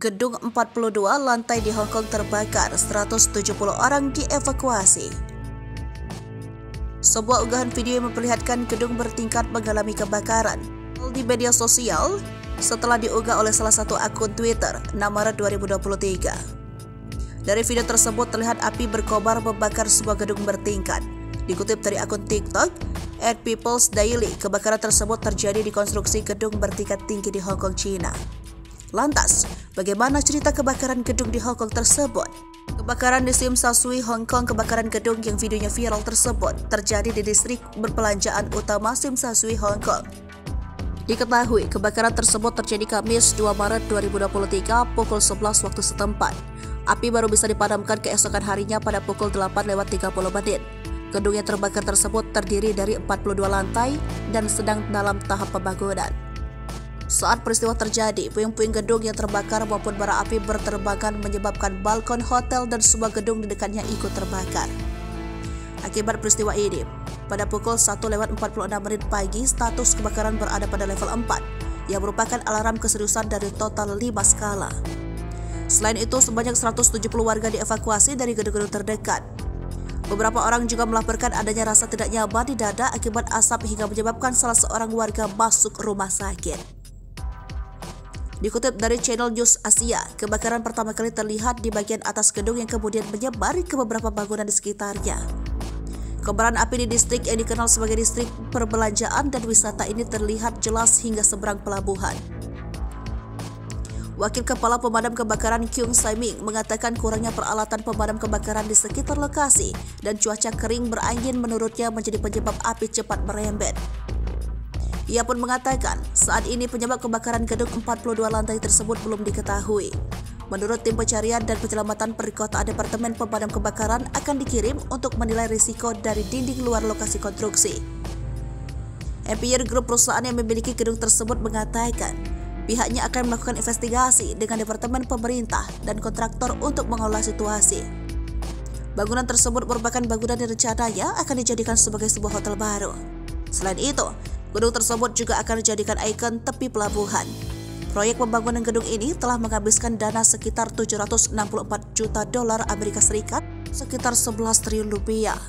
Gedung 42 lantai di Hong Kong terbakar, 170 orang dievakuasi. Sebuah unggahan video yang memperlihatkan gedung bertingkat mengalami kebakaran di media sosial setelah diunggah oleh salah satu akun Twitter 6 Maret 2023. Dari video tersebut terlihat api berkobar membakar sebuah gedung bertingkat. Dikutip dari akun TikTok @peoplesdaily, kebakaran tersebut terjadi di konstruksi gedung bertingkat tinggi di Hong Kong, China. Lantas, bagaimana cerita kebakaran gedung di Hong Kong tersebut? Kebakaran di Tsim Sha Tsui, Hong Kong. Kebakaran gedung yang videonya viral tersebut terjadi di distrik perbelanjaan utama Tsim Sha Tsui, Hong Kong. Diketahui, kebakaran tersebut terjadi Kamis 2 Maret 2023 pukul 11 waktu setempat. Api baru bisa dipadamkan keesokan harinya pada pukul 8:30. Gedung yang terbakar tersebut terdiri dari 42 lantai dan sedang dalam tahap pembangunan. Saat peristiwa terjadi, puing-puing gedung yang terbakar maupun bara api berterbangan menyebabkan balkon hotel dan sebuah gedung di dekatnya ikut terbakar. Akibat peristiwa ini, pada pukul 1:46 pagi, status kebakaran berada pada level 4, yang merupakan alarm keseriusan dari total 5 skala. Selain itu, sebanyak 170 warga dievakuasi dari gedung-gedung terdekat. Beberapa orang juga melaporkan adanya rasa tidak nyaman di dada akibat asap hingga menyebabkan salah seorang warga masuk rumah sakit. Dikutip dari channel News Asia, kebakaran pertama kali terlihat di bagian atas gedung yang kemudian menyebar ke beberapa bangunan di sekitarnya. Kobaran api di distrik yang dikenal sebagai distrik perbelanjaan dan wisata ini terlihat jelas hingga seberang pelabuhan. Wakil Kepala Pemadam Kebakaran Kyung Saiming mengatakan kurangnya peralatan pemadam kebakaran di sekitar lokasi dan cuaca kering berangin menurutnya menjadi penyebab api cepat merembet. Ia pun mengatakan saat ini penyebab kebakaran gedung 42 lantai tersebut belum diketahui. Menurut tim pencarian dan penyelamatan perikotaan Departemen Pemadam Kebakaran akan dikirim untuk menilai risiko dari dinding luar lokasi konstruksi. Empire Group, perusahaan yang memiliki gedung tersebut, mengatakan pihaknya akan melakukan investigasi dengan Departemen Pemerintah dan kontraktor untuk mengolah situasi. Bangunan tersebut merupakan bangunan yang rencananya akan dijadikan sebagai sebuah hotel baru. Selain itu, gedung tersebut juga akan dijadikan ikon tepi pelabuhan. Proyek pembangunan gedung ini telah menghabiskan dana sekitar $764 juta, sekitar 11 triliun rupiah.